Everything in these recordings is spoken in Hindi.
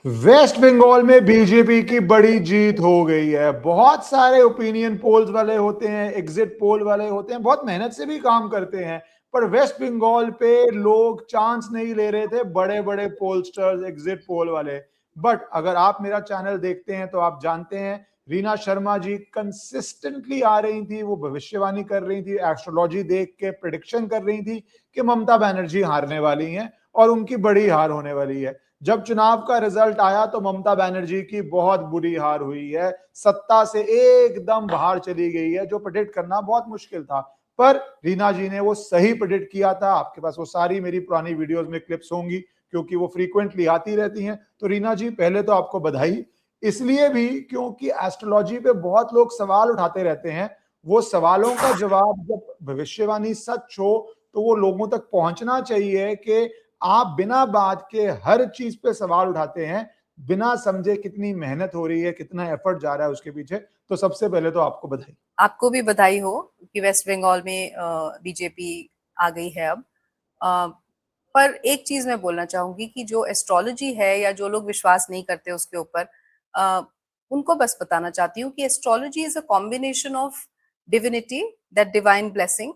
वेस्ट बंगाल में बीजेपी की बड़ी जीत हो गई है। बहुत सारे ओपिनियन पोल्स वाले होते हैं, एग्जिट पोल वाले होते हैं, बहुत मेहनत से भी काम करते हैं, पर वेस्ट बंगाल पे लोग चांस नहीं ले रहे थे, बड़े बड़े पोलस्टर्स, एग्जिट पोल वाले। बट अगर आप मेरा चैनल देखते हैं तो आप जानते हैं रीना शर्मा जी कंसिस्टेंटली आ रही थी, वो भविष्यवाणी कर रही थी, एस्ट्रोलॉजी देख के प्रिडिक्शन कर रही थी कि ममता बनर्जी हारने वाली हैं और उनकी बड़ी हार होने वाली है। जब चुनाव का रिजल्ट आया तो ममता बनर्जी की बहुत बुरी हार हुई है, सत्ता से एकदम बाहर चली गई है, जो प्रेडिक्ट करना बहुत मुश्किल था। पर रीना जी ने वो सही प्रेडिक्ट किया था। आपके पास वो सारी मेरी पुरानी वीडियोस में क्लिप्स होंगी क्योंकि वो फ्रीक्वेंटली आती रहती हैं। तो रीना जी पहले तो आपको बधाई, इसलिए भी क्योंकि एस्ट्रोलॉजी पे बहुत लोग सवाल उठाते रहते हैं। वो सवालों का जवाब जब भविष्यवाणी सच हो तो वो लोगों तक पहुंचना चाहिए कि आप बिना बात के हर चीज पे सवाल उठाते हैं, बिना समझे कितनी मेहनत हो रही है, कितना एफर्ट जा रहा है उसके पीछे। तो सबसे पहले तो आपको बधाई। आपको भी बधाई हो कि वेस्ट बंगाल में बीजेपी आ गई है अब। अ, पर एक चीज मैं बोलना चाहूंगी कि जो एस्ट्रोलॉजी है या जो लोग विश्वास नहीं करते उसके ऊपर, अ, उनको बस बताना चाहती हूँ कि astrology is a combination of divinity, that divine blessing,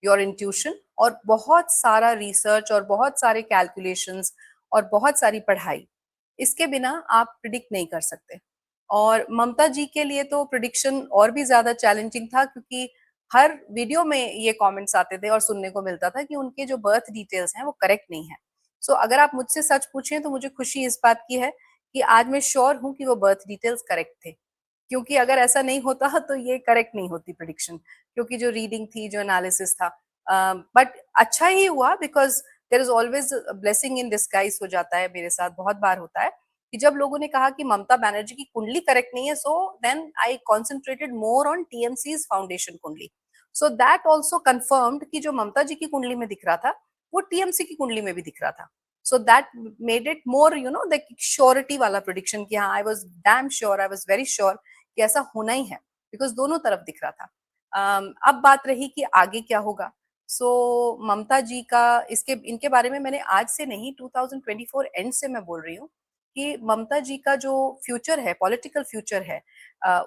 your intuition, और बहुत सारा रिसर्च और बहुत सारे कैलकुलेशंस और बहुत सारी पढ़ाई। इसके बिना आप प्रिडिक्ट नहीं कर सकते। और ममता जी के लिए तो प्रिडिक्शन और भी ज्यादा चैलेंजिंग था, क्योंकि हर वीडियो में ये कमेंट्स आते थे और सुनने को मिलता था कि उनके जो बर्थ डिटेल्स हैं वो करेक्ट नहीं है। सो अगर आप मुझसे सच पूछें तो मुझे खुशी इस बात की है कि आज मैं श्योर हूं कि वो बर्थ डिटेल्स करेक्ट थे, क्योंकि अगर ऐसा नहीं होता तो ये करेक्ट नहीं होती प्रिडिक्शन, क्योंकि जो रीडिंग थी, जो एनालिसिस था। बट अच्छा ही हुआ, because there is always blessing in disguise हो जाता है, मेरे साथ बहुत बार होता है कि जब लोगों ने कहा कि ममता बनर्जी की कुंडली करेक्ट नहीं है, so then I concentrated more on TMC's foundation कुंडली। सो दैट ऑल्सो कंफर्म्ड कि जो ममता जी की कुंडली में दिख रहा था वो टीएमसी की कुंडली में भी दिख रहा था। So that made it more the surety वाला प्रोडिक्शन कि हाँ, I was damn sure, I was very sure कि ऐसा होना ही है, बिकॉज दोनों तरफ दिख रहा था। अब बात रही कि आगे क्या होगा। ममता जी का, इसके इनके बारे में मैंने आज से नहीं, 2024 एंड से मैं बोल रही हूँ कि ममता जी का जो फ्यूचर है, पॉलिटिकल फ्यूचर है,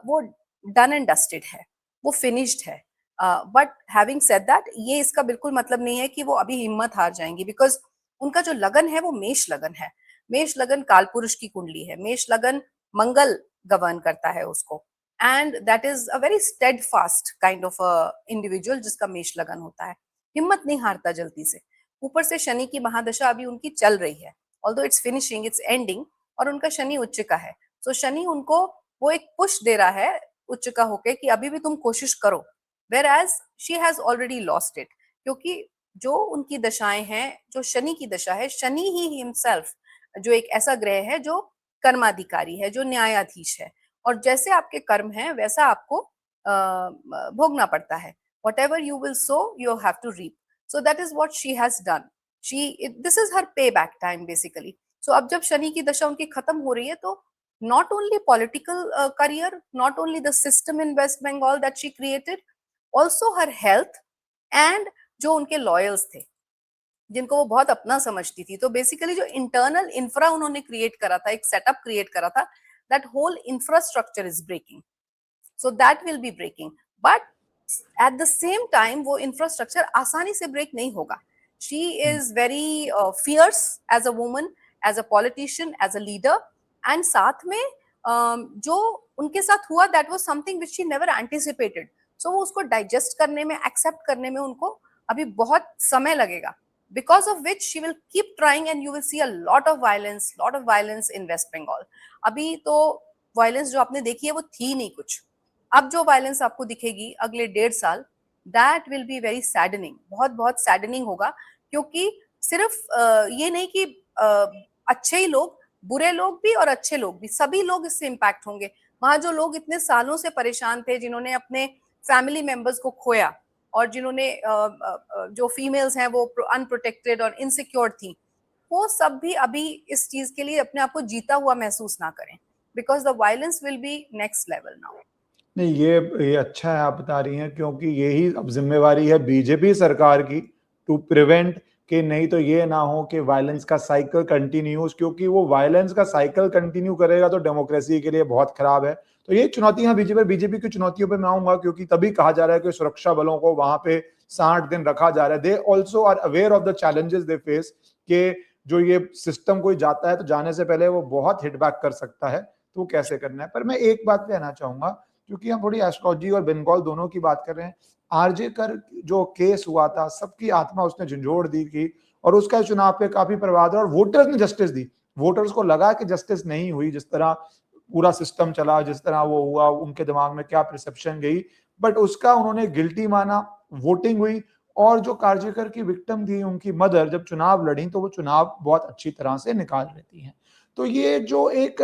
वो डन एंड डस्टेड है, वो फिनिश्ड है। बट हैविंग सेड दैट, ये इसका बिल्कुल मतलब नहीं है कि वो अभी हिम्मत हार जाएंगी, बिकॉज उनका जो लगन है वो मेष लगन है। मेष लगन कालपुरुष की कुंडली है। मेष लगन मंगल गवर्न करता है उसको, and that is a very steadfast kind of a individual जिसका मेष लगन होता है। हिम्मत नहीं हारता जल्दी से। ऊपर से शनि की महादशा अभी उनकी चल रही है, although it's finishing, it's ending, और उनका शनि उच्च का है। सो शनि उनको वो एक पुश दे रहा है उच्च का होके कि अभी भी तुम कोशिश करो, whereas she has already lost it. क्योंकि जो उनकी दशाएं हैं, जो शनि की दशा है, शनि ही हिमसेल्फ जो एक ऐसा ग्रह है जो कर्माधिकारी है, जो न्यायाधीश है, और जैसे आपके कर्म हैं वैसा आपको भोगना पड़ता है। Whatever you will sow you have to reap. So that is what she has done. This is her pay back time basically. सो अब जब शनि की दशा उनकी खत्म हो रही है, तो not only political career, not only the system in West Bengal that she created, also her health, and जो उनके लॉयल्स थे जिनको वो बहुत अपना समझती थी। तो बेसिकली जो इंटरनल इंफ्रा उन्होंने क्रिएट करा था, एक सेटअप क्रिएट करा था, that whole infrastructure is breaking. So that will be breaking, but at the same time वो इंफ्रास्ट्रक्चर आसानी से ब्रेक नहीं होगा। She is very fierce as a woman, as a politician, as a leader, and साथ में जो उनके साथ हुआ that was something which she never anticipated. So वो उसको डाइजेस्ट करने में, एक्सेप्ट करने में उनको अभी बहुत समय लगेगा, because of which she will keep trying and you will see a lot of violence in West Bengal. अभी तो वायलेंस जो आपने देखी है वो थी नहीं कुछ। अब जो वायलेंस आपको दिखेगी अगले 1.5 साल, that will be very saddening, बहुत बहुत सैडनिंग होगा। क्योंकि सिर्फ ये नहीं कि अच्छे ही लोग, बुरे लोग भी और अच्छे लोग भी, सभी लोग इससे इम्पैक्ट होंगे। वहां जो लोग इतने सालों से परेशान थे, जिन्होंने अपने फैमिली मेंबर्स को खोया, और जिन्होंने जो फीमेल्स हैं वो अनप्रोटेक्टेड और इनसिक्योर थी, वो सब भी अभी इस चीज के लिए अपने आप को जीता हुआ महसूस ना करें, because the violence will be next level now. नहीं, ये अच्छा है आप बता रही हैं, क्योंकि यही अब जिम्मेवारी है बीजेपी सरकार की टू प्रिवेंट कि नहीं तो ये ना हो कि वायलेंस का साइकिल कंटिन्यूज, क्योंकि वो वायलेंस का साइकिल कंटिन्यू करेगा तो डेमोक्रेसी के लिए बहुत खराब है। तो ये चुनौतियां बीजेपी की चुनौतियों पे मैं आऊंगा, क्योंकि तभी कहा जा रहा है कि सुरक्षा बलों को वहां पे 60 दिन रखा जा रहा है। They also are aware of the challenges they face, कि जो ये सिस्टम कोई जाता है तो जाने से पहले वो बहुत हिटबैक कर सकता है, तो कैसे करना है। पर मैं एक बात पे आना चाहूंगा, क्योंकि हम थोड़ी एस्ट्रोलॉजी और बंगाल दोनों की बात कर रहे हैं। आरजे कर जो केस हुआ था, सबकी आत्मा उसने झंझोड़ दी थी, और उसका चुनाव पे काफी प्रभाव था, और वोटर्स ने जस्टिस दी। वोटर्स को लगा कि जस्टिस नहीं हुई, जिस तरह पूरा सिस्टम चला, जिस तरह वो हुआ, उनके दिमाग में क्या परसेप्शन गई, बट उसका उन्होंने गिल्टी माना, वोटिंग हुई, और जो कार्जेकर की विक्टिम थी, उनकी मदर जब चुनाव लड़ी तो वो चुनाव बहुत अच्छी तरह से निकाल लेती हैं। तो ये जो एक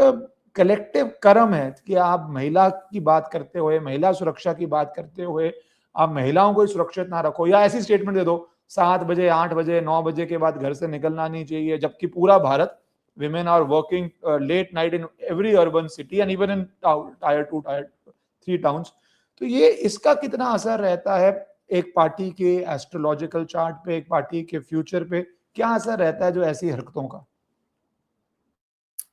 कलेक्टिव कर्म है कि आप महिला की बात करते हुए, महिला सुरक्षा की बात करते हुए, आप महिलाओं को सुरक्षित ना रखो, या ऐसी स्टेटमेंट दे दो 7 बजे 8 बजे 9 बजे के बाद घर से निकलना नहीं चाहिए, जबकि पूरा Bharat women are working late night in every urban city and even in tier 2 tier 3 towns। तो ये इसका कितना असर रहता है एक पार्टी के एस्ट्रोलॉजिकल चार्ट पे, एक पार्टी के फ्यूचर पे क्या असर रहता है जो ऐसी हरकतों का?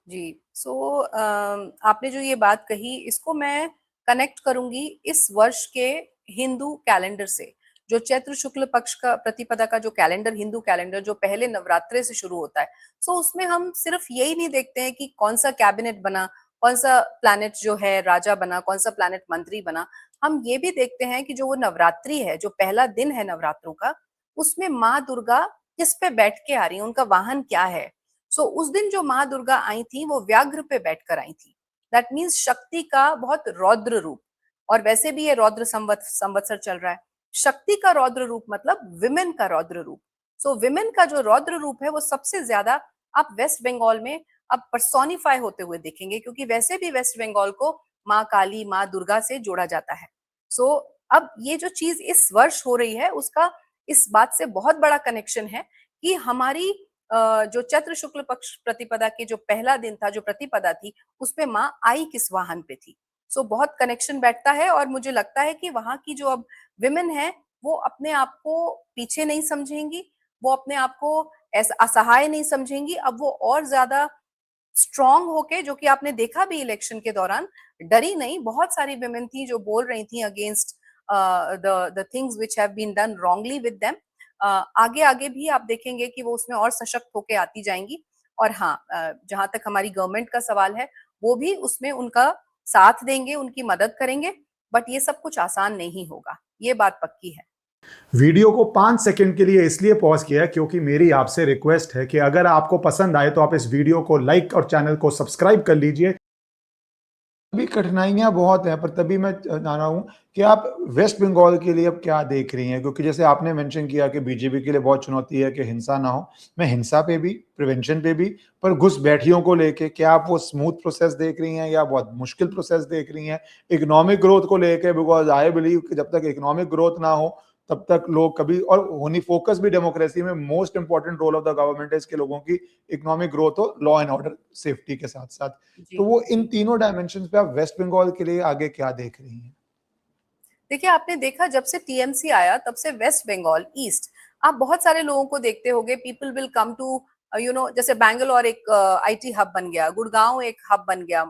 जी, सो आपने जो ये बात कही इसको मैं कनेक्ट करूंगी इस वर्ष के हिंदू कैलेंडर से, जो चैत्र शुक्ल पक्ष का प्रतिपदा का जो कैलेंडर, हिंदू कैलेंडर जो पहले नवरात्रे से शुरू होता है। सो उसमें हम सिर्फ यही नहीं देखते हैं कि कौन सा कैबिनेट बना, कौन सा प्लैनेट जो है राजा बना, कौन सा प्लैनेट मंत्री बना। हम ये भी देखते हैं कि जो वो नवरात्रि है, जो पहला दिन है नवरात्रों का, उसमें माँ दुर्गा किस पे बैठ के आ रही है, उनका वाहन क्या है। सो उस दिन जो माँ दुर्गा आई थी वो व्याघ्र पे बैठकर आई थी। दैट मीन्स शक्ति का बहुत रौद्र रूप। और वैसे भी ये रौद्र संवत्सर चल रहा है। शक्ति का रौद्र रूप मतलब विमेन का रौद्र रूप। सो विमेन का जो रौद्र रूप है वो सबसे ज्यादा आप वेस्ट बंगाल में अब पर्सोनिफाई होते हुए देखेंगे, क्योंकि वैसे भी वेस्ट बंगाल को माँ काली, माँ दुर्गा से जोड़ा जाता है। सो अब ये जो चीज इस वर्ष हो रही है उसका इस बात से बहुत बड़ा कनेक्शन है कि हमारी जो चैत्र शुक्ल पक्ष प्रतिपदा के जो पहला दिन था, जो प्रतिपदा थी, उसमें माँ आई किस वाहन पे थी। सो बहुत कनेक्शन बैठता है, और मुझे लगता है कि वहां की जो अब विमेन है वो अपने आप को पीछे नहीं समझेंगी, वो अपने आप को ऐसा असहाय नहीं समझेंगी। अब वो और ज्यादा स्ट्रांग होके, जो कि आपने देखा भी इलेक्शन के दौरान, डरी नहीं। बहुत सारी विमेन थी जो बोल रही थी against the things which have been done wrongly with them. आगे आगे भी आप देखेंगे कि वो उसमें और सशक्त होके आती जाएंगी। और हाँ, जहां तक हमारी गवर्नमेंट का सवाल है, वो भी उसमें उनका साथ देंगे, उनकी मदद करेंगे। बट ये सब कुछ आसान नहीं होगा, ये बात पक्की है। वीडियो को 5 सेकंड के लिए इसलिए पॉज किया है क्योंकि मेरी आपसे रिक्वेस्ट है कि अगर आपको पसंद आए तो आप इस वीडियो को लाइक और चैनल को सब्सक्राइब कर लीजिए। अभी कठिनाइयां बहुत हैं, पर तभी मैं जान रहा हूं कि आप वेस्ट बंगाल के लिए अब क्या देख रही हैं, क्योंकि जैसे आपने मेंशन किया कि बीजेपी के लिए बहुत चुनौती है कि हिंसा ना हो। मैं हिंसा पे भी, प्रिवेंशन पे भी, पर घुसपैठियों को लेके क्या आप वो स्मूथ प्रोसेस देख रही हैं या बहुत मुश्किल प्रोसेस देख रही हैं? इकोनॉमिक ग्रोथ को लेके, बिकॉज आई बिलीव कि जब तक इकोनॉमिक ग्रोथ ना हो तब तक लोग कभी, और होनी फोकस भी डेमोक्रेसी में most important role of the government है इसके लोगों की इकोनॉमिक ग्रोथ हो, लॉ एंड ऑर्डर सेफ्टी के साथ साथ। तो जी, वो इन जी। तीनों डायमेंशन पे आप वेस्ट बंगाल के लिए आगे क्या देख रही हैं? देखिए, आपने देखा जब से टीएमसी आया तब से वेस्ट बंगाल ईस्ट, आप बहुत सारे लोगों को देखते होंगे, पीपल विल कम टू जैसे बैंगलोर एक आईटी हब बन गया, गुड़गांव एक हब बन गया,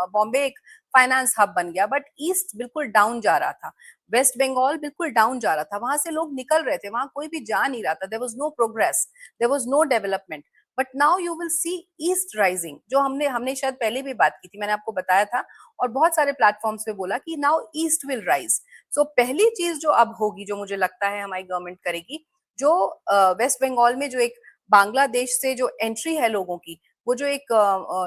बॉम्बे एक फाइनेंस हब बन गया, बट ईस्ट बिल्कुल डाउन जा रहा था। वेस्ट बंगाल बिल्कुल डाउन जा रहा था, वहां से लोग निकल रहे थे, वहां कोई भी जा नहीं रहा था। There was no progress, there was no development. But now you will see east rising, जो हमने हमने शायद पहले भी बात की थी, मैंने आपको बताया था और बहुत सारे प्लेटफॉर्म्स पे बोला कि नाउ ईस्ट विल राइज। सो पहली चीज जो अब होगी, जो मुझे लगता है हमारी गवर्नमेंट करेगी, जो वेस्ट बंगाल में जो एक बांग्लादेश से जो एंट्री है लोगों की, वो जो एक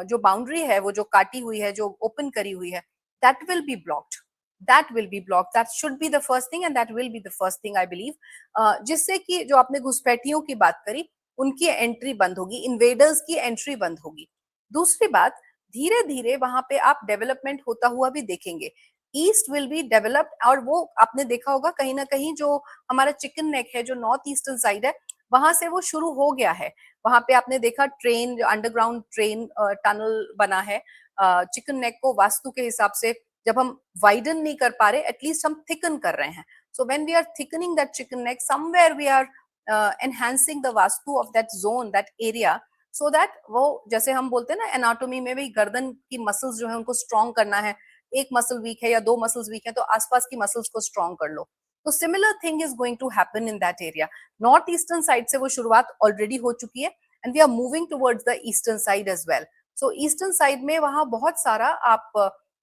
जो बाउंड्री है, वो जो काटी हुई है, जो ओपन करी हुई है, that will be blocked. That will be blocked, that should be the first thing and that will be the first thing I believe. जिससे कि जो आपने घुसपैठियों की बात करी, उनकी एंट्री बंद होगी, इन्वेडर्स की एंट्री बंद होगी। दूसरी बात, धीरे धीरे वहां पे आप डेवलपमेंट होता हुआ भी देखेंगे। ईस्ट विल बी डेवलप्ड, और वो आपने देखा होगा कहीं ना कहीं जो हमारा चिकन नेक है, जो नॉर्थ ईस्टर्न साइड है, वहां से वो शुरू हो गया है। वहां पे आपने देखा ट्रेन, जो अंडरग्राउंड ट्रेन टनल बना है। चिकन नेक को वास्तु के हिसाब से जब हम वाइडन नहीं कर पा रहे, एटलीस्ट हम थिकन कर रहे हैं। So when we are thickening that chicken neck, somewhere we are enhancing the vastu of that zone, that area, so that वो, जैसे हम बोलते हैं ना एनाटोमी में भी, गर्दन की मसल्स जो है उनको स्ट्रॉन्ग करना है, एक मसल वीक है या दो मसल्स वीक है तो आसपास की मसल्स को स्ट्रॉन्ग कर लो। तो similar thing is going to happen in that area. North eastern side से वो शुरुआत ऑलरेडी हो चुकी है and we are moving towards the eastern side as well. So eastern side में वहां बहुत सारा आप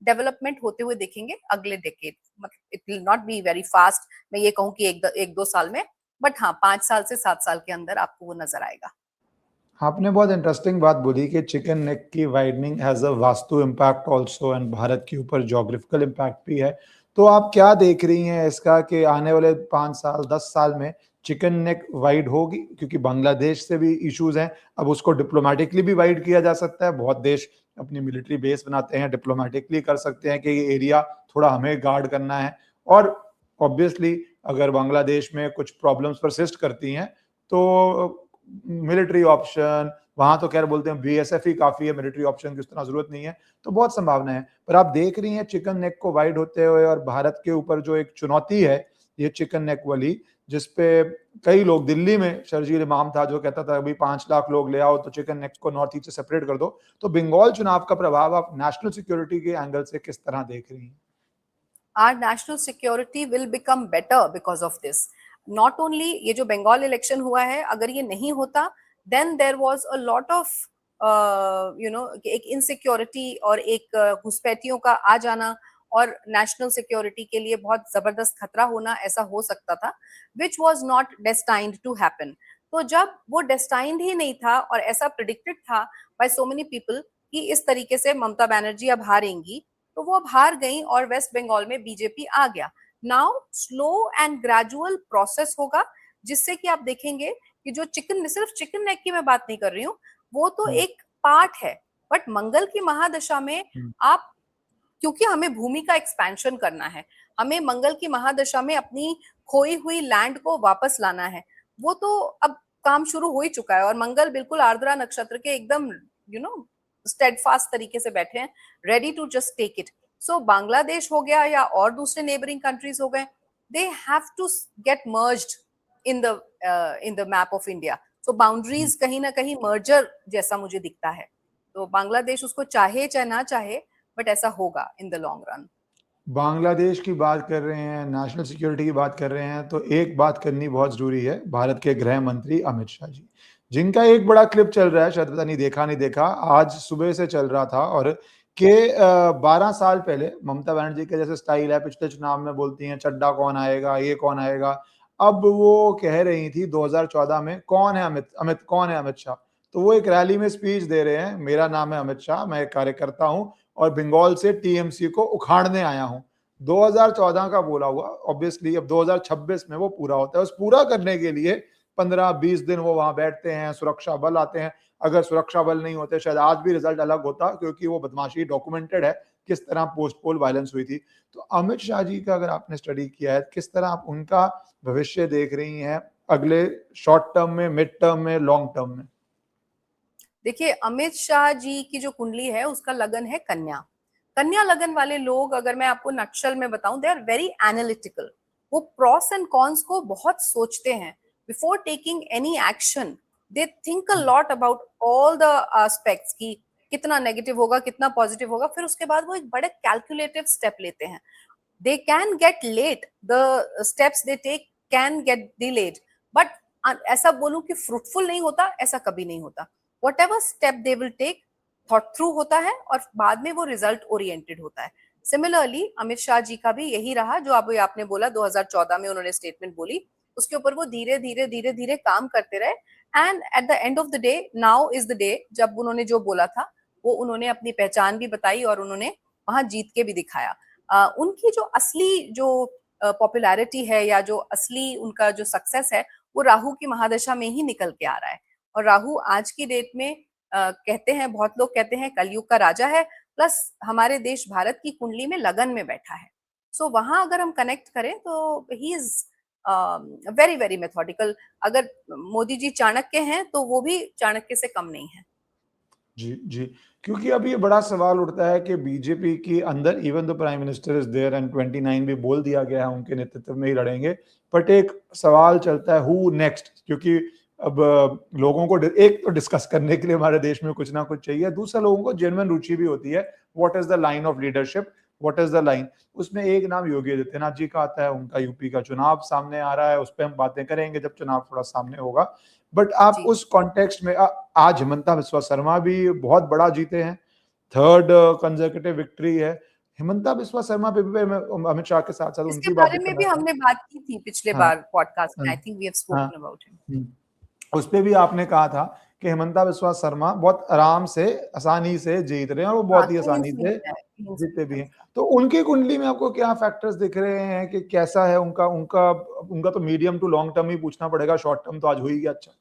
डेवलपमेंट होते हुए देखेंगे अगले डेकेड। मतलब it will not be very fast, मैं ये कहूँ कि एक दो साल में, बट हाँ 5 साल से 7 साल के अंदर आपको वो नजर आएगा। आपने बहुत इंटरेस्टिंग बात बोली कि चिकन नेक की widening has a vastu impact also and Bharat के ऊपर ज्योग्राफिकल इम्पैक्ट भी है। तो आप क्या देख रही हैं इसका कि आने वाले 5 साल 10 साल में चिकन नेक वाइड होगी? क्योंकि बांग्लादेश से भी इश्यूज़ हैं, अब उसको डिप्लोमैटिकली भी वाइड किया जा सकता है। बहुत देश अपनी मिलिट्री बेस बनाते हैं, डिप्लोमैटिकली कर सकते हैं कि ये एरिया थोड़ा हमें गार्ड करना है। और ऑब्वियसली अगर बांग्लादेश में कुछ प्रॉब्लम्स परसिस्ट करती हैं, तो मिलिट्री ऑप्शन, वहाँ तो खैर बोलते हैं बीएसएफ ही काफ़ी है, मिलिट्री ऑप्शन की उस तरह ज़रूरत नहीं है, तो बहुत संभावना है। पर आप देख रही हैं चिकन नेक को वाइड होते हुए, और भारत के ऊपर जो एक चुनौती है, ये चिकन नेक वाली, जिस पे कई लोग, दिल्ली में शर्जील इमाम था जो कहता था अभी 5 लाख लोग ले आओ तो चिकन नेक को नॉर्थ ईस्ट से सेपरेट कर दो। तो बंगाल चुनाव का प्रभाव आप नेशनल सिक्योरिटी के एंगल से किस तरह देख रही हैं? our national security will become better because of this. Not only ये जो बंगाल इलेक्शन हुआ है, अगर ये नहीं होता then there was a lot of एक इनसिक्योरिटी और एक घुसपैठियों का आ जाना और नेशनल सिक्योरिटी के लिए बहुत जबरदस्त खतरा होना, ऐसा हो सकता था, which was not destined to happen. तो जब वो destined ही नहीं था और ऐसा predicted था by so many people कि इस तरीके से ममता बनर्जी अब हारेंगी, तो वो अब हार गई और वेस्ट बंगाल में बीजेपी आ गया। Now slow and gradual process होगा, जिससे कि आप देखेंगे कि जो चिकन, सिर्फ चिकन नेक की मैं बात नहीं कर रही हूँ, वो तो एक पार्ट है, बट मंगल की महादशा में आप, क्योंकि हमें भूमि का एक्सपेंशन करना है, हमें मंगल की महादशा में अपनी खोई हुई लैंड को वापस लाना है, वो तो अब काम शुरू हो ही चुका है। और मंगल बिल्कुल आर्द्रा नक्षत्र के एकदम स्टेडफास्ट तरीके से बैठे हैं, ready to just take it. So Bangladesh हो गया या और दूसरे नेबरिंग कंट्रीज हो गए, they have to get merged in the map of India. So boundaries कहीं ना कहीं मर्जर जैसा मुझे दिखता है। तो बांग्लादेश उसको चाहे चाहे ना चाहे, बट ऐसा होगा in the long run. Bangladesh की बात कर रहे हैं, नेशनल सिक्योरिटी की बात कर रहे हैं, तो एक बात करनी बहुत ज़रूरी है, भारत के गृह मंत्री अमित शाह जी, जिनका एक बड़ा क्लिप चल रहा है, शायद पता नहीं देखा नहीं देखा, आज सुबह से चल रहा था, और के 12 साल पहले ममता बनर्जी का जैसे स्टाइल है, पिछले चुनाव में बोलती हैं चड्डा कौन आएगा, ये कौन आएगा, अब वो कह रही थी 2014 में कौन है अमित कौन है अमित शाह, तो वो एक रैली में स्पीच दे रहे हैं, मेरा नाम है अमित शाह, मैं एक कार्यकर्ता हूँ और बंगाल से टीएमसी को उखाड़ने आया हूं। 2014 का बोला हुआ, ऑब्वियसली अब 2026 में वो पूरा होता है। उस पूरा करने के लिए 15-20 दिन वो वहां बैठते हैं, सुरक्षा बल आते हैं। अगर सुरक्षा बल नहीं होते शायद आज भी रिजल्ट अलग होता, क्योंकि वो बदमाशी डॉक्यूमेंटेड है किस तरह पोस्ट पोल वायलेंस हुई थी। तो अमित शाह जी का अगर आपने स्टडी किया है, किस तरह आप उनका भविष्य देख रही हैं अगले शॉर्ट टर्म में, मिड टर्म में, लॉन्ग टर्म में? देखिए, अमित शाह जी की जो कुंडली है उसका लगन है कन्या। कन्या लगन वाले लोग, अगर मैं आपको नक्शल में बताऊं, दे आर वेरी एनालिटिकल। वो प्रॉस एंड कॉन्स को बहुत सोचते हैं before taking any action. They think a lot about all the aspects की कितना नेगेटिव होगा, कितना पॉजिटिव होगा, फिर उसके बाद वो एक बड़े कैलकुलेटिव स्टेप लेते हैं। they can get late, the steps they take can get delayed, but ऐसा बोलूं कि फ्रूटफुल नहीं होता, ऐसा कभी नहीं होता। Whatever step they will take thought through होता है और बाद में वो रिजल्ट ओरिएंटेड होता है। सिमिलरली अमित शाह जी का भी यही रहा, जो अभी आपने बोला 2014 में उन्होंने स्टेटमेंट बोली, उसके ऊपर वो धीरे धीरे धीरे धीरे काम करते रहे, and at the end of the day, now is the day, जब उन्होंने जो बोला था वो उन्होंने अपनी पहचान भी बताई और उन्होंने वहां जीत के भी दिखाया। उनकी जो असली जो पॉपुलैरिटी है या जो असली उनका जो सक्सेस है, वो राहु की महादशा में ही निकल के आ रहा है। और राहु आज की डेट में कहते हैं, बहुत लोग कहते हैं कलयुग का राजा है, प्लस हमारे देश भारत की कुंडली में लगन में बैठा है। सो वहां अगर हम कनेक्ट करें तो he is very very methodical. अगर मोदी जी चाणक्य हैं तो वो भी चाणक्य से कम नहीं है। जी, जी। क्योंकि अब ये बड़ा सवाल उठता है कि बीजेपी के अंदर even the prime minister is there and 29 भी बोल दिया गया है उनके नेतृत्व में ही लड़ेंगे। बट एक सवाल चलता है हू नेक्स्ट, क्योंकि अब लोगों को एक तो डिस्कस करने के लिए हमारे देश में कुछ ना कुछ चाहिए, दूसरा लोगों को जेन्युइन रुचि भी होती है, what is the line of leadership, what is the line? उसमें एक नाम योगी आदित्यनाथ जी का आता है, उनका यूपी का चुनाव सामने आ रहा है, उस पे हम बातें करेंगे जब चुनाव थोड़ा सामने होगा। बट आप जी। उस कॉन्टेक्स्ट में आज हिमंता बिस्वा शर्मा भी बहुत बड़ा जीते हैं, थर्ड कंसेक्यूटिव विक्ट्री है। हिमंता बिस्वा शर्मा पे भी मैं अमित शाह के साथ-साथ इसके उनकी बात बारे भी में करना भी चाहूँ। हमने बात की थी पिछले हाँ, बार पॉडकास्ट में, हाँ, आई थिंक वी हैव हाँ। Spoken about him. हुँ। उसपे भी आपने कहा था कि हिमंता बिस्वा शर्मा बहुत आराम से, आसानी से जीत रहे हैं और वो हाँ, बहुत ही क्लीन आसानी स्वीप से है, क्लीन जीतते स्वीप है भी हैं। उनका। तो उनकी कुंडली में आपको क्या फैक्टर्स दिख रहे हैं कि कैसा है उनका उनका उनका तो मीडियम टू लॉन्ग टर्म ही पूछना पड़ेगा, शॉर्ट टर्म तो आज हो ही गया अच्छा।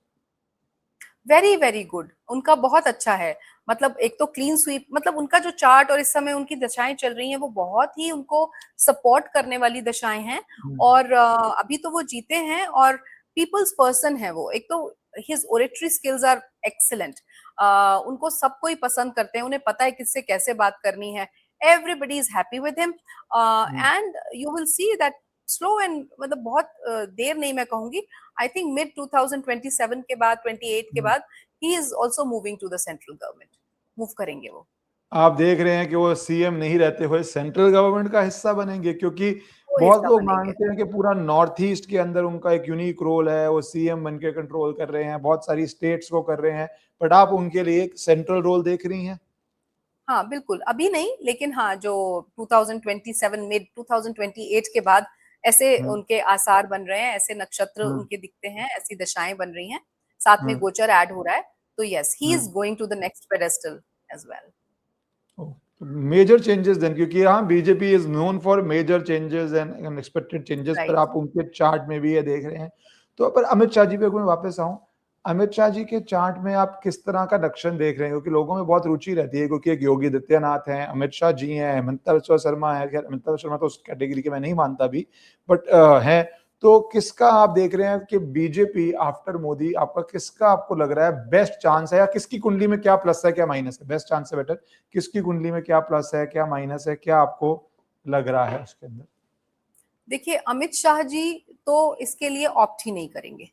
वेरी वेरी गुड, उनका बहुत अच्छा है। मतलब एक तो क्लीन स्वीप, मतलब उनका जो चार्ट और इस समय उनकी दशाएं चल रही हैं वो बहुत ही उनको सपोर्ट करने वाली दशाएं हैं। हुँ, और अभी तो वो जीते हैं और पीपल्स पर्सन है वो। एक तो his oratory skills are excellent. उनको सब कोई पसंद करते हैं, उन्हें पता है किससे कैसे बात करनी है। Everybody is happy with him hmm, and you will see that slow and मतलब बहुत देर नहीं मैं कहूंगी, आई थिंक मिड 2027 के बाद 28 के हुँ। बाद he is also moving to the central government. Move करेंगे वो। आप देख रहे हैं कि वो सीएम नहीं रहते हुए सेंट्रल गवर्नमेंट का हिस्सा बनेंगे, क्योंकि वो बहुत हिस्सा लोग बनेंगे। मानते हैं कि पूरा नॉर्थ ईस्ट के अंदर उनका एक यूनिक रोल है, वो सीएम बन के कंट्रोल कर रहे हैं, बहुत सारी स्टेट्स को कर रहे हैं, बट आप उनके लिए एक सेंट्रल रोल देख रही हैं? हाँ बिल्कुल, अभी नहीं, लेकिन हाँ जो 2027 मिड 2028 के बाद ऐसे हाँ, उनके आसार बन रहे हैं, ऐसे नक्षत्र हाँ, उनके दिखते हैं, ऐसी दशाएं बन रही हैं, साथ में हाँ, गोचर ऐड हो रहा है। तो यस, ही हाँ। Is going to the next pedestal as well. Major changes then, क्योंकि हाँ BJP is known for major changes and unexpected changes, पर राइट। आप उनके चार्ट में भी ये देख रहे हैं। तो पर अमित शाह जी पे मैं वापस आऊं, अमित शाह जी के चार्ट में आप किस तरह का लक्षण देख रहे हैं? क्योंकि लोगों में बहुत रुचि रहती है, क्योंकि एक योगी आदित्यनाथ हैं, अमित शाह जी हैं, हिमंता बिस्वा शर्मा है, खैर हिमंता बिस्वा शर्मा तो उस कैटेगरी के मैं नहीं मानता अभी, बट हैं। तो किसका आप देख रहे हैं कि बीजेपी आफ्टर मोदी, आपका किसका आपको लग रहा है बेस्ट चांस है, या किसकी कुंडली में क्या प्लस है क्या माइनस है? बेस्ट चांस से बेटर किसकी कुंडली में क्या प्लस है, क्या माइनस है, क्या आपको लग रहा है उसके अंदर? देखिए, अमित शाह जी तो इसके लिए ऑप्ट ही नहीं करेंगे।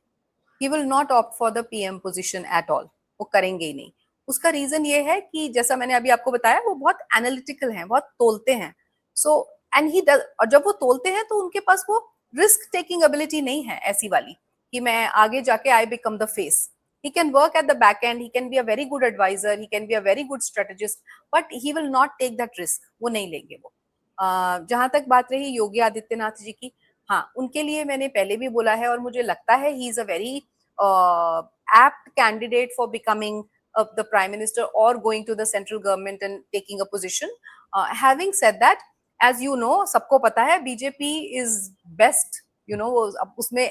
ही will not opt for the PM position at all. वो करेंगे ही नहीं। उसका रीजन ये है कि जैसा मैंने अभी आपको बताया, वो बहुत एनालिटिकल हैं, बहुत तोलते हैं। सो एंड ही डज, और जब वो तोलते हैं तो उनके पास वो रिस्क टेकिंग एबिलिटी नहीं है ऐसी वाली कि मैं आगे जाके I become the face. He can work at the back end, he can be a very good adviser, he can be a very good strategist, but he will not take that risk. वो नहीं लेंगे वो। जहां तक बात रही योगी आदित्यनाथ जी की, हाँ उनके लिए मैंने पहले भी बोला है और मुझे लगता है he is a very apt candidate for becoming the prime minister or going to the central government and taking a position. Having said that, as you know, सबको पता है BJP is best, you know, अब उसमें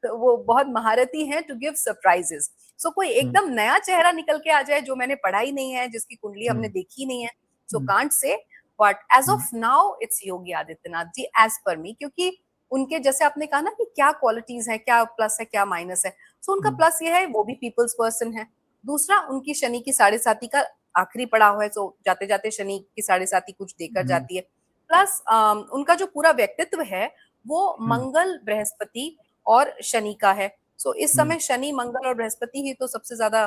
वो बहुत महारती हैं to give surprises. So कोई हुँ, एकदम नया चेहरा निकल के आ जाए जो मैंने पढ़ा ही नहीं है, जिसकी कुंडली हुँ, हमने देखी नहीं है, so hmm, can't say. But as hmm, of now, it's Yogi Adityanath ji as per me, क्योंकि उनके जैसे आपने कहा ना कि क्या क्वालिटीज है, क्या प्लस है, क्या माइनस है। सो उनका हुँ, प्लस ये है वो भी पीपल्स पर्सन है। दूसरा, उनकी शनि की साढ़े साथी का आखिरी पड़ाव है, सो जाते जाते शनि की साढ़े साथी कुछ देकर हुँ, जाती है। प्लस उनका जो पूरा व्यक्तित्व है वो हुँ, मंगल, बृहस्पति और शनि का है। सो इस हुँ, समय शनि, मंगल और बृहस्पति ही तो सबसे ज्यादा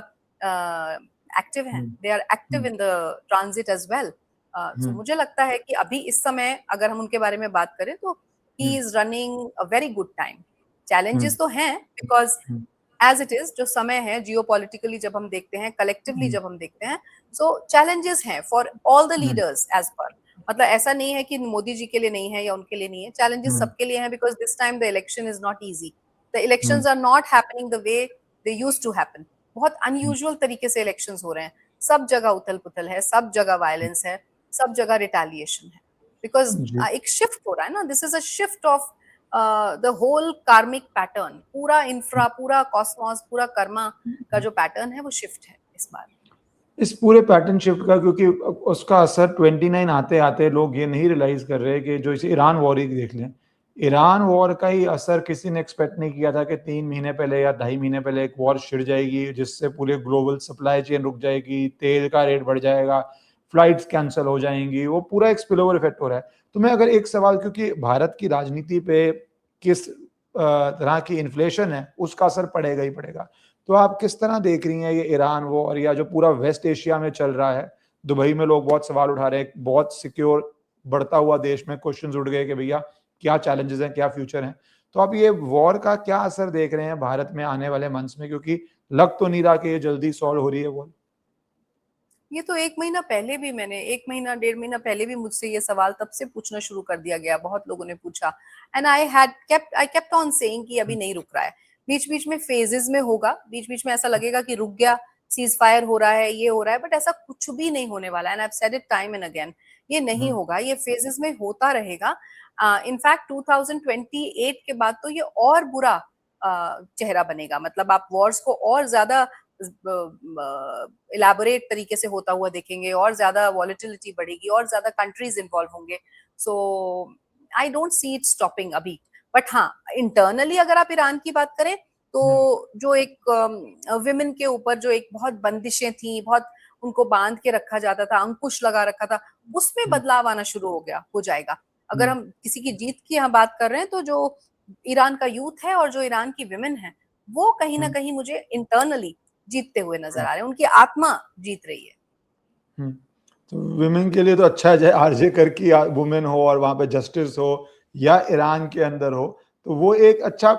एक्टिव हैं। Um, they are active um, in the transit as well. So um, मुझे लगता है कि अभी इस समय अगर हम उनके बारे में बात करें तो ही um, is running a very good time. Um, challenges तो हैं because um, as it is जो समय है जियोपॉलिटिकली जब हम देखते हैं, कलेक्टिवली हुँ, जब हम देखते हैं, सो चैलेंजेस हैं for all the um, leaders as पर। मतलब ऐसा नहीं है कि मोदी जी के लिए नहीं है या उनके लिए नहीं है, चैलेंजेस हुँ, सबके लिए हैं because this time the election is not easy. The um, elections are not happening the way they used to happen. बहुत हुँ, अनयूजुअल तरीके से इलेक्शंस हो रहे हैं। सब जगह उथल पुथल है, सब जगह वायलेंस है, सब जगह रिटेलिएशन है। बिकॉज जी। एक शिफ्ट हो रहा है ना, this is a shift of the whole karmic pattern. पूरा इंफ्रा, पूरा कॉस्मॉस, पूरा कर्मा का जो पैटर्न है वो शिफ्ट है इस बार। इस पूरे पैटर्न शिफ्ट का, क्योंकि उसका असर 29 आते-आते लोग ये नहीं रियलाइज़ कर रहे कि जो इसे ईरान वॉर ही देख लें, ईरान वॉर का ही असर किसी ने एक्सपेक्ट नहीं किया था कि 3 महीने पहले या 2.5 महीने पहले एक वॉर छिड़ जाएगी जिससे पूरे ग्लोबल सप्लाई चेन रुक जाएगी, तेल का रेट बढ़ जाएगा, फ्लाइट्स कैंसिल हो जाएंगी, वो पूरा एक स्पिल ओवर इफेक्ट हो रहा है। तो मैं अगर एक सवाल, क्योंकि भारत की राजनीति पे किस तरह की इन्फ्लेशन है उसका असर पड़ेगा ही पड़ेगा, तो आप किस तरह देख रही हैं ये ईरान वॉर या जो पूरा वेस्ट एशिया में चल रहा है? दुबई में लोग बहुत सवाल उठा रहे हैं, बहुत सिक्योर बढ़ता हुआ देश में क्वेश्चंस उठ गए कि भैया क्या चैलेंजेस हैं, क्या फ्यूचर है। तो आप ये वॉर का क्या असर देख रहे हैं भारत में आने वाले मंथ्स में, क्योंकि लग तो नहीं रहा कि ये जल्दी सॉल्व हो रही है वॉर। ये तो 1 महीना पहले भी मैंने 1 महीना, 1.5 महीना पहले भी मुझसे ये सवाल तब से पूछना शुरू कर दिया गया, बहुत लोगों ने पूछा। And I kept on saying कि अभी नहीं रुक रहा है, बीच-बीच में फेजेस में होगा, बीच-बीच में ऐसा लगेगा कि रुक गया, सीज़ फायर हो रहा है, ये हो रहा है, बट ऐसा कुछ भी नहीं होने वाला है and I have said it time and again, ये नहीं हम्म, होगा, ये फेजेस में होता रहेगा। इन फैक्ट 2028 के बाद तो ये और बुरा चेहरा बनेगा, मतलब आप वॉर्स को और ज्यादा इलाबोरेट तरीके से होता हुआ देखेंगे, और ज्यादा वॉलेटिलिटी बढ़ेगी, और ज्यादा कंट्रीज इन्वॉल्व होंगे। So I don't see it stopping अभी। बट हाँ, इंटरनली अगर आप ईरान की बात करें तो हम्म, जो एक विमेन के ऊपर जो एक बहुत बंदिशें थी, बहुत उनको बांध के रखा जाता था, अंकुश लगा रखा था, उसमें हम्म, बदलाव आना शुरू हो जाएगा। अगर हम्म, हम किसी की जीत की यहाँ बात कर रहे हैं तो जो ईरान का यूथ है और जो ईरान की विमेन है, वो कहीं ना हम्म, कहीं मुझे इंटरनली जीतते हुए नजर हम्म, आ रहे हैं, उनकी आत्मा जीत रही है। हम्म। तो विमेन के लिए तो अच्छा है, चाहे आरजे कर की वुमेन हो और वहां पे जस्टिस हो या ईरान के अंदर हो, तो वो एक अच्छा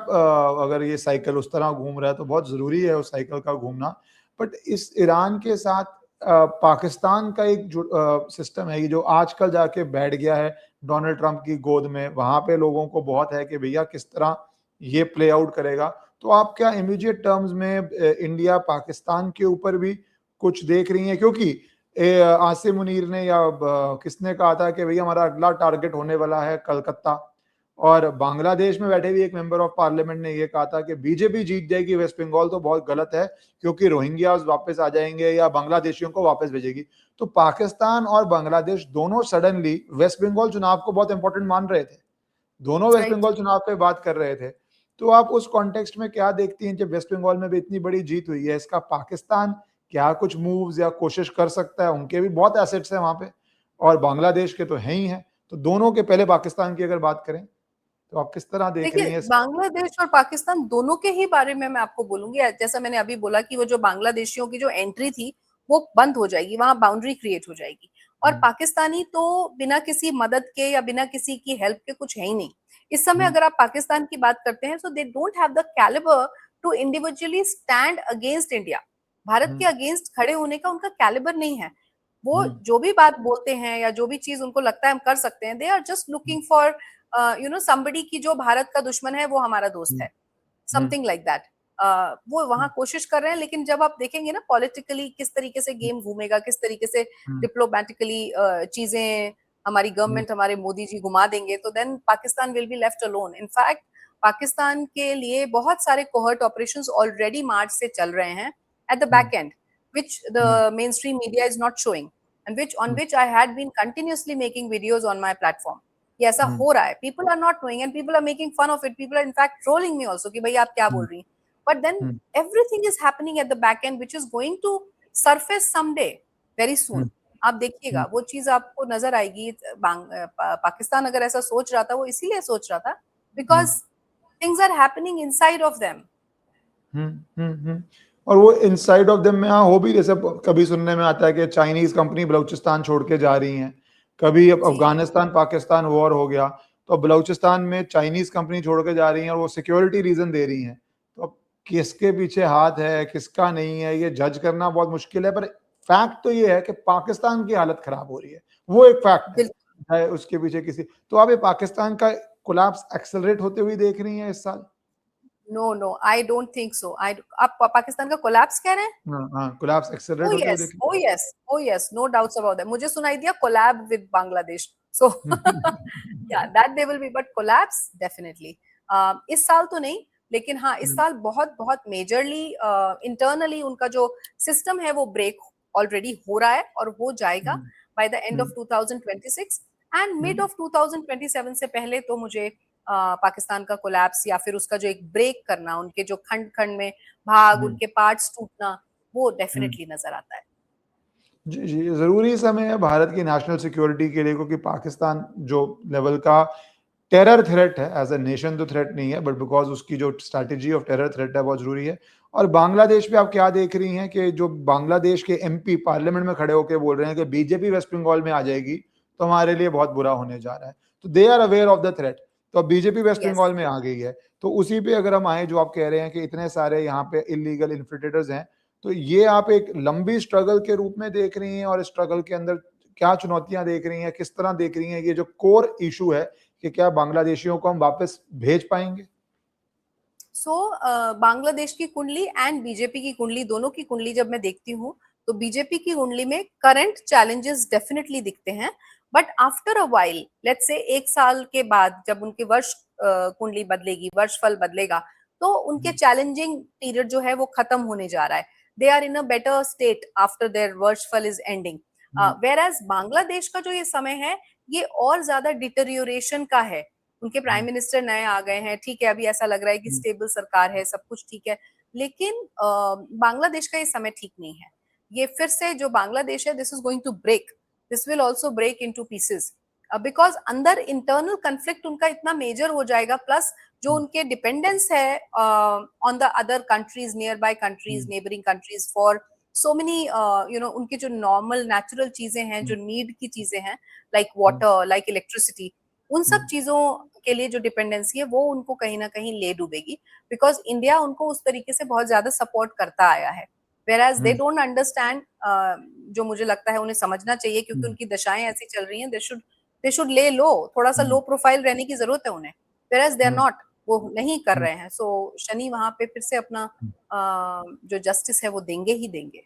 अगर ये साइकिल उस तरह घूम रहा है तो बहुत जरूरी है उस साइकिल का घूमना। बट इस ईरान के साथ पाकिस्तान का एक जो सिस्टम है, ये जो आजकल जाके बैठ गया है डोनाल्ड ट्रंप की गोद में, वहां पे लोगों को बहुत है कि भैया किस तरह ये प्ले आउट करेगा। तो आप क्या इमीडिएट टर्म्स में इंडिया पाकिस्तान के ऊपर भी कुछ देख रही हैं? क्योंकि आसिम मुनीर ने या किसने कहा था कि भैया हमारा अगला टारगेट होने वाला है कलकत्ता, और बांग्लादेश में बैठे हुए एक मेंबर ऑफ पार्लियामेंट ने ये कहा था कि बीजेपी जीत जाएगी वेस्ट बंगाल तो बहुत गलत है, क्योंकि रोहिंग्यास वापस आ जाएंगे या बांग्लादेशियों को वापस भेजेगी। तो पाकिस्तान और बांग्लादेश दोनों सडनली वेस्ट बंगाल चुनाव को बहुत इंपॉर्टेंट मान रहे थे, दोनों वेस्ट राइट। बंगाल चुनाव पे बात कर रहे थे। तो आप उस कॉन्टेक्स्ट में क्या देखती हैं, जब वेस्ट बंगाल में भी इतनी बड़ी जीत हुई है, इसका पाकिस्तान क्या कुछ मूव्स या कोशिश कर सकता है? उनके भी बहुत एसेट्स हैं वहां पे, और बांग्लादेश के तो है ही हैं। तो दोनों के, पहले पाकिस्तान की अगर बात करें, तो आप किस तरह देख देखिए, रही हैं इसको? बांग्लादेश और पाकिस्तान दोनों के ही बारे में मैं आपको बोलूंगी, जैसा मैंने अभी बोला कि वो जो बांग्लादेशियों की जो एंट्री थी वो बंद हो जाएगी, वहां बाउंड्री क्रिएट हो जाएगी। और हम्म, पाकिस्तानी तो बिना किसी मदद के या बिना किसी की हेल्प के कुछ है ही नहीं इस समय। हम्म, अगर आप पाकिस्तान की बात करते हैं, so they don't have the calibre to individually stand against India. Bharat के हम्म, अगेंस्ट खड़े होने का उनका कैलिबर नहीं है। वो हम्म, जो भी बात बोलते हैं या जो भी चीज उनको लगता है हम कर सकते हैं, they are just looking for somebody की जो भारत का दुश्मन है वो हमारा दोस्त हम्म, है, हम्म, समथिंग लाइक दैट। वो वहां कोशिश कर रहे हैं, लेकिन जब आप देखेंगे ना पॉलिटिकली किस तरीके से गेम घूमेगा, किस तरीके से हम्म, डिप्लोमेटिकली चीजें हमारी हम्म, गवर्नमेंट, हमारे मोदी जी घुमा देंगे, तो then Pakistan will be left alone. In fact Pakistan के लिए बहुत सारे कोहर्ट ऑपरेशंस ऑलरेडी मार्च से चल रहे हैं at the hmm, back and, which the hmm, mainstream media is not showing, and which on hmm, which I had been continuously making videos on my platform। ये ऐसा हम्म, हो रहा है, people are not knowing and people are making fun of it, people are in fact trolling me also कि भाई आप क्या बोल रही हैं। But then hmm, everything is happening at the back end which is going to surface someday, very soon. Hmm, आप देखिएगा वो चीज आपको नजर आएगी। पाकिस्तान अगर ऐसा सोच रहा था, वो इसीलिए सोच रहा था hmm, because things are happening inside of them. और वो इनसाइड ऑफ देम में हाँ हो भी, जैसे कभी सुनने में आता है कि चाइनीज कंपनी बलूचिस्तान छोड़ के जा रही हैं, कभी अब जी, अफगानिस्तान पाकिस्तान वॉर हो गया तो अब बलूचिस्तान में चाइनीज कंपनी छोड़ के जा रही हैं और वो सिक्योरिटी रीजन दे रही हैं। तो अब किसके पीछे हाथ है किसका नहीं है ये जज करना बहुत मुश्किल है, पर फैक्ट तो ये है कि पाकिस्तान की हालत खराब हो रही है, वो एक फैक्ट है। बिल्कुल। चाहे उसके पीछे किसी, तो आप ये पाकिस्तान का कोलैप्स एक्सेलरेट होते हुए देख रही हैं इस साल? No no, I don't think so. I आप पाकिस्तान का कोलैप्स कह रहे हैं? हाँ हाँ, कोलैप्स एक्सेलरेट Oh होते हुए yes, देख oh yes, oh yes, no doubts about that। मुझे सुनाई दिया collab with Bangladesh, so yeah, that they will be, but collapse definitely। इस साल तो नहीं, लेकिन हाँ इस साल बहुत बहुत मेजरली इंटरनली उनका जो सिस्टम है वो ब्रेक ऑलरेडी हो रहा है और हो जाएगा by the end of 2026 and mid of 2027 से पहले तो मुझे पाकिस्तान का कोलैप्स या फिर उसका जो एक ब्रेक करना, उनके जो खंड खंड में भाग, हम्म, उनके पार्ट्स टूटना, वो हम्म। डेफिनेटली नजर आता है। जी, जी, ज़रूरी समय है भारत की नेशनल सिक्योरिटी के लिए, क्योंकि पाकिस्तान जो लेवल का टेरर थ्रेट है, एज़ अ नेशन तो थ्रेट नहीं है, बट बिकॉज़ उसकी जो स्ट्रैटेजी ऑफ टेरर थ्रेट है बहुत ज़रूरी है। और बांग्लादेश पे आप क्या देख रही हैं कि जो बांग्लादेश के एमपी पार्लियामेंट में खड़े होके बोल रहे हैं कि बीजेपी वेस्ट बंगाल में आ जाएगी, तो हमारे लिए बहुत बुरा होने जा रहा है। तो they are aware of the threat. तो अब बीजेपी वेस्ट यस। बंगाल में आ गई है, तो उसी पे अगर हम आएँ, जो आप कह रहे हैं कि इतने सारे यहाँ पे इल्लीगल इन्फिल्ट्रेटर्स हैं, तो ये आप एक लंबी स्ट्रगल के रूप में देख रही हैं, और इस स्ट्रगल के अंदर क्या चुनौतियाँ देख रही हैं? किस तरह देख रही हैं ये जो कोर इश्यू है कि क्या बांग्लादेशियों को हम वापस भेज पाएँगे? बांग्लादेश की कुंडली एंड बीजेपी की कुंडली, दोनों की कुंडली जब मैं देखती हूँ, तो बीजेपी की कुंडली में करंट चैलेंजेस डेफिनेटली दिखते हैं, but after a while, let's say 1 साल के बाद जब उनकी वर्ष कुंडली बदलेगी, वर्षफल बदलेगा, तो उनके हुँ, चैलेंजिंग पीरियड जो है वो खत्म होने जा रहा है। They are in a better state after their वर्षफल is ending. Um, where Bangladesh का जो ये समय है, ये और ज्यादा डिटेरियोरेशन का है। उनके प्राइम हुँ, मिनिस्टर नए आ गए हैं, ठीक है, अभी ऐसा लग रहा है कि हुँ, स्टेबल सरकार है, सब कुछ ठीक है, लेकिन बांग्लादेश का ये समय ठीक नहीं है। ये फिर से जो बांग्लादेश है, this is going to break, this will also break in to pieces, because अंदर इंटरनल कंफ्लिक्ट उनका इतना मेजर हो जाएगा, प्लस जो हुँ, उनके डिपेंडेंस है on the other countries, near by countries, hmm, neighbouring countries for so many, उनकी जो नॉर्मल नेचुरल चीजें हैं, जो हुँ, नीड की चीजें हैं, लाइक हुँ, वाटर, लाइक इलेक्ट्रिसिटी, उन हुँ, सब चीजों के लिए जो डिपेंडेंसी है वो उनको कहीं ना कहीं ले डूबेगी, बिकॉज इंडिया उनको उस तरीके से बहुत ज्यादा सपोर्ट करता आया है, whereas they um, don't understand. जो मुझे लगता है उन्हें समझना चाहिए, क्योंकि हुँ, उनकी दशाएं ऐसी चल रही हैं, दे शुड ले लो, थोड़ा सा हुँ, लो प्रोफाइल रहने की जरूरत है उन्हें, whereas they are um, not, वो नहीं कर हुँ, रहे हैं। सो शनि वहां पे फिर से अपना हुँ। जो जस्टिस है वो देंगे ही देंगे।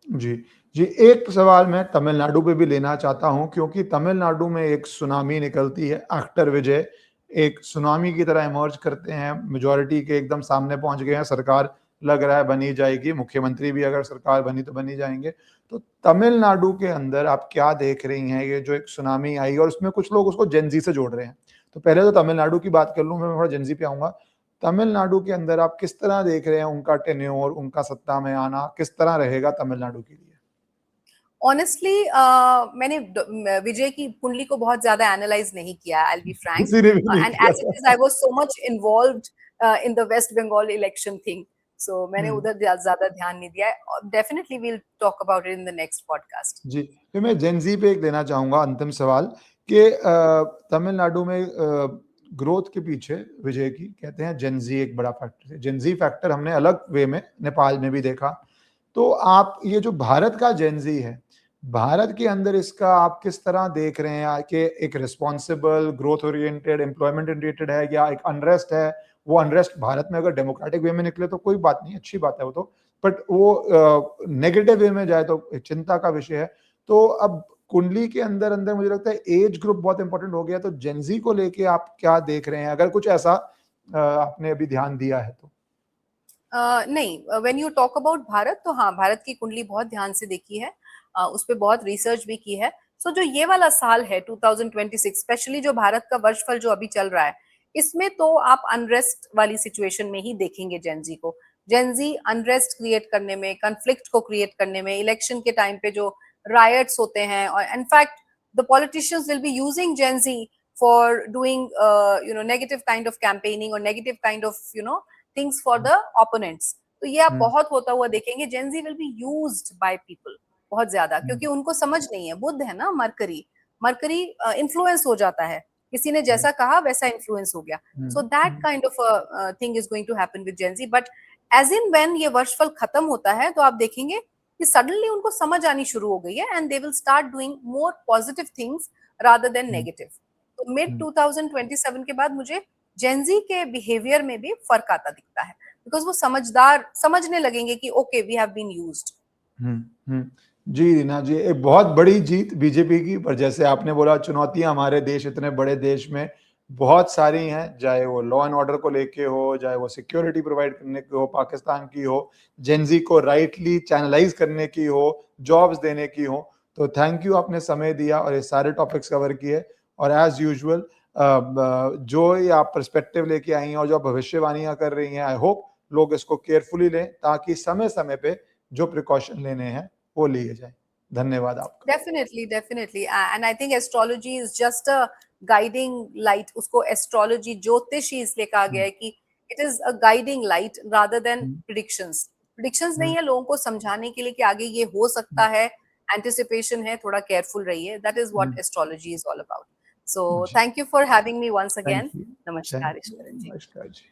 जी, जी, एक सवाल मैं तमिलनाडु पे भी लेना चाहता हूँ, क्योंकि तमिलनाडु में एक सुनामी निकलती है, एक्टर विजय एक सुनामी की तरह इमर्ज करते हैं, मेजॉरिटी के एकदम सामने पहुँच गए हैं, सरकार लग रहा है बन ही जाएगी, मुख्यमंत्री भी अगर सरकार बनी तो बन ही जाएँगे। तो तमिलनाडु के अंदर आप क्या देख रही हैं, ये जो एक सुनामी आई और उसमें कुछ लोग उसको जेन ज़ी से जोड़ रहे हैं। तो पहले तो तमिलनाडु की बात कर लूँ, मैं थोड़ा जेन ज़ी पे आऊँगा। तमिलनाडु के अंदर आप किस तरह देख रहे हैं उनका टेन्योर, उनका सत्ता में आना, किस तरह रहेगा तमिलनाडु के लिए? ऑनेस्टली मैंने विजय की कुंडली को बहुत ज्यादा एनालाइज नहीं किया, आई बी फ्रैंक, किसी ने भी नहीं एंड किया एज इट इज था। I was so much involved in the West Bengal election thing, so मैंने हुँ, उधर ज्यादा ध्यान नहीं दिया है। Definitely we'll talk about it in the next podcast. जी। फिर मैं जेन ज़ी पे एक लेना चाहूँगा अंतिम सवाल कि तमिलनाडु में ग्रोथ के पीछे विजय की कहते हैं जेन ज़ी एक बड़ा फैक्टर है। जेन ज़ी फैक्टर हमने अलग वे में नेपाल में भी देखा। तो आप ये जो भारत का जेन ज़ी है, भारत के अंदर इसका आप किस तरह देख रहे हैं कि एक responsible, growth oriented, employment oriented है, या एक अनरेस्ट है? वो अनरेस्ट भारत में अगर डेमोक्रेटिक वे में निकले तो कोई बात नहीं, अच्छी बात है वो तो। बट वो नेगेटिव वे में जाए तो एक चिंता का विषय है। तो अब कुंडली के अंदर-अंदर मुझे लगता है एज ग्रुप बहुत इंपॉर्टेंट हो गया, तो जेन ज़ी को लेके आप क्या देख रहे हैं? अगर कुछ ऐसा आपने अभी ध्यान दिया है तो? नहीं, when you talk about Bharat, तो हाँ, भारत की कुंडली बहुत ध्यान से देखी है, उस पे बहुत रिसर्च भी की है। सो जो ये वाला साल है 2026, स्पेशली जो भारत का वर्षफल जो अभी चल रहा है, इसमें तो आप अनरेस्ट वाली सिचुएशन में ही देखेंगे जेनजी को। जेनजी अनरेस्ट क्रिएट करने में, कन्फ्लिक्ट को क्रिएट करने में, इलेक्शन के टाइम पे जो रायट्स होते हैं, और in fact the politicians will be using Gen Z for doing negative kind of campaigning और negative kind of things for the opponents. तो ये आप हुँ, बहुत होता हुआ देखेंगे, Gen Z will be used by people बहुत ज्यादा, हुँ, क्योंकि उनको समझ नहीं है, बुध है ना मरकरी, मरकरी इन्फ्लुएंस हो जाता है, किसी ने हुँ, जैसा कहा वैसा इन्फ्लुएंस हो गया। Um, so that um, kind of thing is going to happen with Gen Z, but as in when ये वर्षफल खत्म होता है, तो आप देखेंगे कि सडनली उनको समझ आनी शुरू हो गई है, and they will start doing more positive things rather than hmm, negative. तो मिड हुँ, 2027 के बाद मुझे जेनजी के बिहेवियर में भी फर्क आता दिखता है, बिकॉज वो समझदार समझने लगेंगे कि okay we have been used. Um, um. जी, रीना जी, एक बहुत बड़ी जीत बीजेपी की, पर जैसे आपने बोला चुनौतियाँ हमारे देश, इतने बड़े देश में बहुत सारी हैं, चाहे वो लॉ एंड ऑर्डर को लेके हो, चाहे वो सिक्योरिटी प्रोवाइड करने की हो, पाकिस्तान की हो, जेन ज़ी को राइटली चैनलाइज़ करने की हो, जॉब्स देने की हो। तो थैंक यू, आपने समय दिया और ये सारे टॉपिक्स कवर किए, और एज़ यूजुअल जो ये आप पर्सपेक्टिव लेके आई हैं और जो आप भविष्यवाणियां कर रही हैं, आई होप लोग इसको केयरफुली लें ताकि समय समय पे जो प्रिकॉशन लेने हैं वो लिए जाएं। धन्यवाद आपका। Definitely and I think astrology is just a guiding light. उसको एस्ट्रोलॉजी ज्योतिष ही इसलिए कहा गया है कि it is a guiding light rather than predictions. Predictions नहीं है लोगों को समझाने के लिए कि आगे ये हो सकता है, एंटिसिपेशन है, थोड़ा केयरफुल रहिए। That is what astrology is all about. So जी, thank you for having me once thank again. You, नमस्कार ईश्वरन जी। नमस्कार जी।